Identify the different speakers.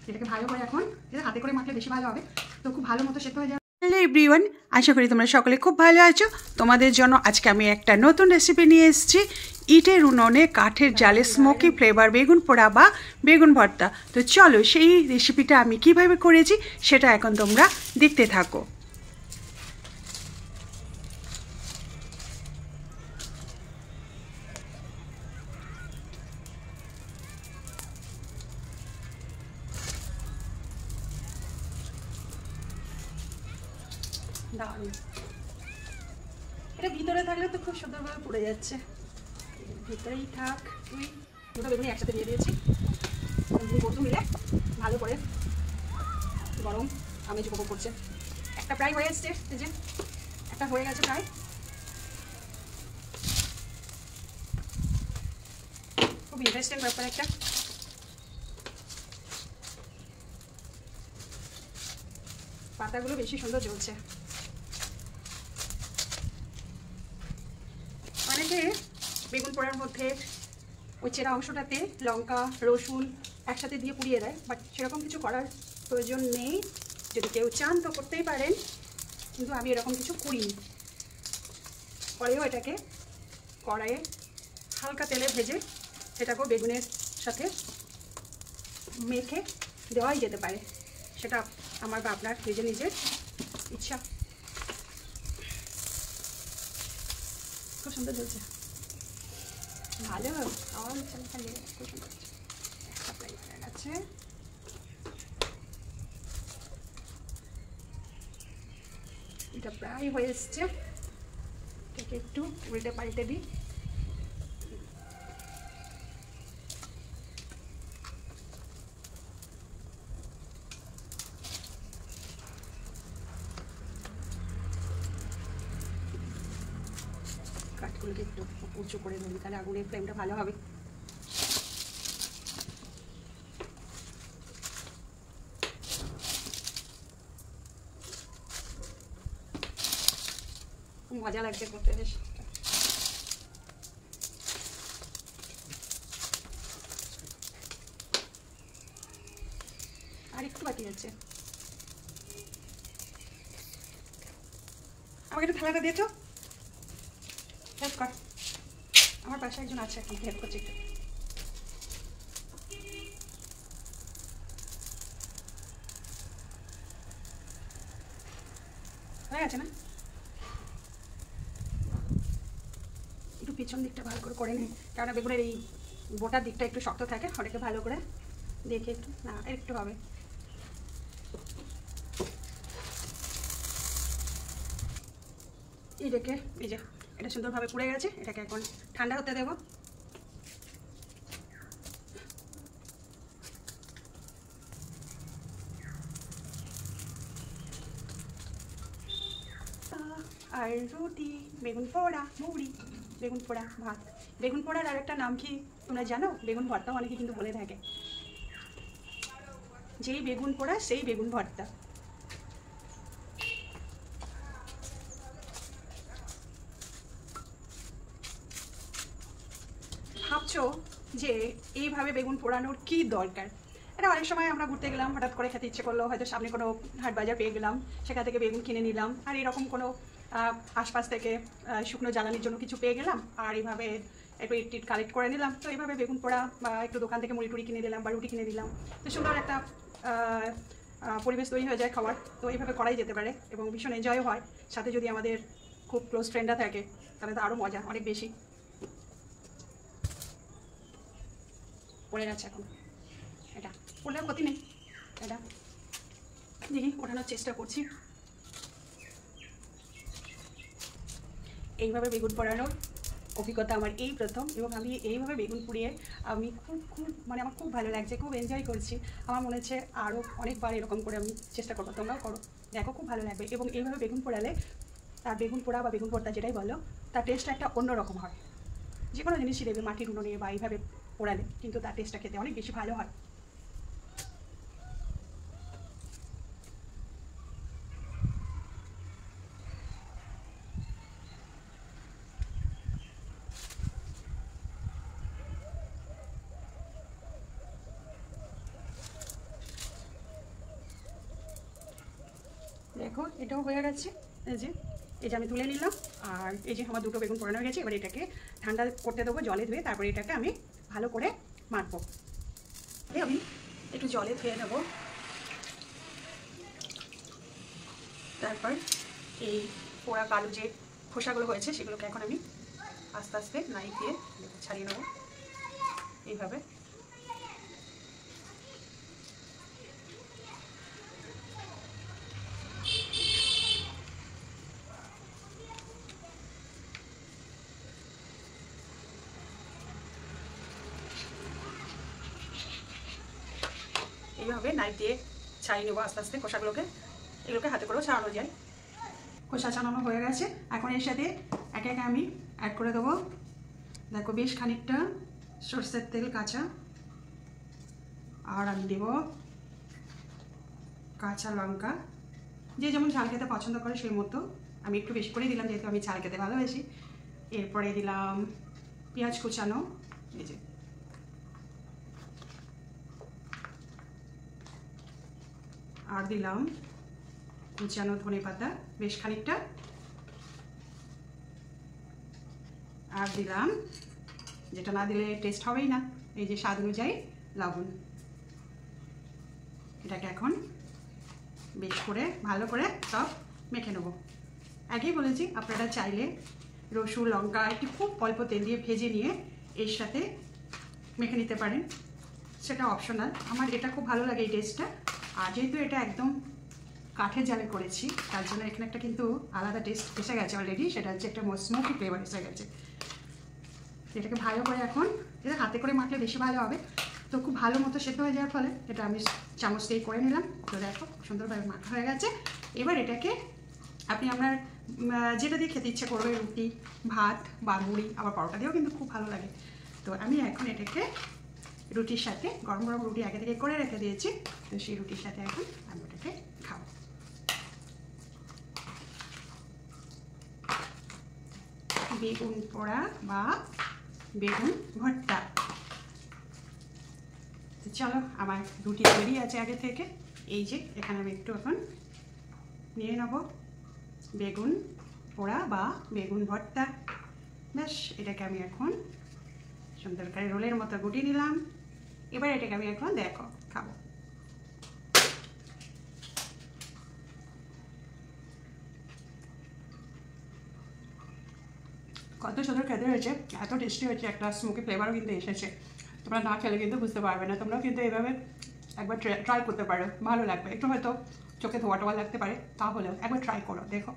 Speaker 1: এটাকে ভালো করে এখন হাতে করে মাখলে বেশি ভালো হবে। তো খুব ভালো মতো সেদ্ধ হয়ে যাবে। হ্যালো এভরিওয়ান, আশা করি তোমরা সকলে খুব ভালো আছো। তোমাদের জন্য আজকে আমি একটা নতুন রেসিপি নিয়ে এসেছি। ইটের উনুনে কাঠের জালে স্মোকি ফ্লেভার বেগুন পোড়া বা বেগুন ভর্তা। তো চলো সেই রেসিপিটা আমি কিভাবে করেছি সেটা এখন তোমরা দেখতে থাকো। দারুণ, এটা ভিতরে থাকলে তো খুব সুন্দরভাবে পড়ে যাচ্ছে। ভিতরেই থাক। দুটো বেগুনি একসাথে দিয়ে দিয়েছি। বন্ধু মিলে ভালো করে গরম আমেজ উপভোগ করছে। একটা প্রায় হয়ে এসছে, এই যে একটা হয়ে গেছে প্রায়। খুব ইন্টারেস্টিং ব্যাপার একটা। পাতাগুলো বেশি সুন্দর জ্বলছে। অনেকে বেগুন পোড়ার মধ্যে ওই চেরা অংশটাতে লঙ্কা রসুন একসাথে দিয়ে পুড়িয়ে দেয়, বাট সেরকম কিছু করার প্রয়োজন নেই। যদি কেউ চান তো করতেই পারেন, কিন্তু আমি এরকম কিছু করিনি। পরেও এটাকে কড়াইয়ে হালকা তেলে ভেজে সেটাকেও বেগুনের সাথে মেখে দেওয়াই যেতে পারে। সেটা আমার বা আপনার নিজের নিজের ইচ্ছা। খুব সুন্দর চলছে, ভালো খাওয়ার ইচ্ছা খালি। খুব সুন্দর হচ্ছে, সাপ্লাই হয়ে গেছে। এটা প্রায় হয়ে এসছে। এটাকে একটু উল্টে পাল্টে দিই। কাঠগুলোকে একটু উঁচু করে ধরি, তাহলে আগুনের ফ্লেমটা ভালো হবে। মজা লাগছে করতে বেশ। আর একটু বাকি আছে। আমাকে একটু থালাটা দিয়েছো, হেল্প কর। আমার পাশে একজন আছে, এখন হেল্প করছে একটু। হয়ে গেছে না? একটু পিছন দিকটা ভালো করে করে নিই, কারণ বেগুনের এই গোটার দিকটা একটু শক্ত থাকে। ওটাকে ভালো করে দেখে একটু, না একটু হবে। এটাকে এই যে এটা সুন্দরভাবে পুড়ে গেছে। এটাকে এখন ঠান্ডা হতে দেবো। আর রুটি, বেগুন পোড়া, মুড়ি, বেগুন পোড়া ভাত। বেগুন পোড়ার আর একটা নাম কি তোমরা জানো? বেগুন ভর্তাও অনেকে কিন্তু বলে থাকে। যেই বেগুন পোড়া সেই বেগুন ভর্তা। ভাবছো যে এইভাবে বেগুন পোড়ানোর কি দরকার? এটা অনেক সময় আমরা ঘুরতে গেলাম, হঠাৎ করে খেতে ইচ্ছে করলো, হয়তো সামনে কোনো হাট বাজার পেয়ে গেলাম, সেখান থেকে বেগুন কিনে নিলাম। আর এরকম কোনো আশপাশ থেকে শুকনো জ্বালানির জন্য কিছু পেয়ে গেলাম, আর এইভাবে একটু ইট কালেক্ট করে নিলাম। তো এইভাবে বেগুন পোড়া বা একটু দোকান থেকে মুড়ি টুড়ি কিনে দিলাম বা রুটি কিনে দিলাম, তো সুন্দর একটা পরিবেশ তৈরি হয়ে যায় খাওয়ার। তো এইভাবে করাই যেতে পারে এবং ভীষণ এনজয়ও হয়। সাথে যদি আমাদের খুব ক্লোজ ফ্রেন্ডরা থাকে তাহলে তো আরও মজা, অনেক বেশি। পড়ে গেছে এখন, এটা পড়লেও ক্ষতি নেই। এটা দেখি ওঠানোর চেষ্টা করছি। এইভাবে বেগুন পোড়ানোর অভিজ্ঞতা আমার এই প্রথম, এবং আমি এইভাবে বেগুন পুড়িয়ে আমি খুব মানে আমার খুব ভালো লাগছে, খুব এনজয় করছি। আমার মনে হচ্ছে আরও অনেকবার এরকম করে আমি চেষ্টা করবো। তোমরাও করো, দেখো খুব ভালো লাগবে। এবং এইভাবে বেগুন পোড়ালে তার বেগুন পোড়া বা বেগুন ভর্তা যেটাই বলো, তার টেস্টটা একটা অন্যরকম হয়। যে কোনো জিনিসই দেবে মাটির উনুনে বা এইভাবে পোড়ালে কিন্তু তার টেস্টটা খেতে অনেক বেশি ভালো হয়। দেখো এটাও হয়ে গেছে। এই যে আমি তুলে নিলাম। আর এই যে আমার দুটো বেগুন পোড়ানো হয়ে গেছে। এবার এটাকে ঠান্ডা করতে দেবো জলে ধুয়ে, তারপরে এটাকে আমি ভালো করে মাখবো। আমি একটু জলে ধুয়ে নেবো। তারপর এই পোড়া কালো যে খোসাগুলো হয়েছে সেগুলোকে এখন আমি আস্তে আস্তে নাইফ দিয়ে ছাড়িয়ে নেবো এইভাবে। এইভাবে নাইফ দিয়ে ছাড়িয়ে নেবো আস্তে আস্তে খোসাগুলোকে। এগুলোকে হাতে করেও ছাড়ানো যায়। খোসা ছাড়ানো হয়ে গেছে। এখন এর সাথে একে একে আমি অ্যাড করে দেবো। দেখো বেশ খানিকটা সরষের তেল কাঁচা, আর আমি দেবো কাঁচা লঙ্কা। যে যেমন ঝাল খেতে পছন্দ করে সেই মতো, আমি একটু বেশি করে দিলাম যেহেতু আমি ঝাল খেতে ভালোবাসি। এরপরে দিলাম পেঁয়াজ কুচানো, এই যে আর দিলাম কুচানো ধনেপাতা বেশ খানিকটা, আর দিলাম যেটা না দিলে টেস্ট হবেই না, এই যে স্বাদ অনুযায়ী লবণ। এটাকে এখন বেশ করে ভালো করে সব মেখে নেব। আগেই বলেছি আপনারা চাইলে রসুন লঙ্কা একটু খুব অল্প তেল দিয়ে ভেজে নিয়ে এর সাথে মেখে নিতে পারেন, সেটা অপশনাল। আমার এটা খুব ভালো লাগে এই টেস্টটা। আর যেহেতু এটা একদম কাঠের জালে করেছি তার জন্য এখানে একটা কিন্তু আলাদা টেস্ট এসে গেছে অলরেডি, সেটা হচ্ছে একটা স্মোকি ফ্লেভার এসে গেছে। এটাকে ভালো করে এখন এটা হাতে করে মাখলে বেশি ভালো হবে। তো খুব ভালো মতো সেদ্ধ হয়ে যাওয়ার ফলে এটা আমি চামচ দিয়ে করে নিলাম। তো দেখো সুন্দরভাবে মাখা হয়ে গেছে। এবার এটাকে আপনি আপনার যেটা দিয়ে খেতে ইচ্ছে করবে, রুটি ভাত বা মুড়ি, আবার পরোটা দিয়েও কিন্তু খুব ভালো লাগে। তো আমি এখন এটাকে রুটির সাথে, গরম গরম রুটি আগে থেকে করে রেখে দিয়েছি, তো সেই রুটির সাথে এখন আমি ওটাকে খাবো। বেগুন পোড়া বা বেগুন ভর্তা। চলো আমার রুটি তৈরি আছে আগে থেকে। এই যে এখানে আমি একটু এখন নিয়ে নেব বেগুন পোড়া বা বেগুন ভর্তা। ব্যাস এটাকে আমি এখন সুন্দর করে রোলের মতো গুটিয়ে নিলাম। এবার এটাকে আমি এখন দেখো খাবো। কত সুন্দর খেতে হয়েছে, এত টেস্টি হয়েছে, একটা স্মোকি ফ্লেভারও কিন্তু এসেছে। তোমরা না খেলে কিন্তু বুঝতে পারবে না। তোমরাও কিন্তু এইভাবে একবার ট্রাই করতে পারো, ভালো লাগবে। একটু হয়তো চোখে ধোয়া টোয়া লাগতে পারে, তাহলেও একবার ট্রাই করো, দেখো।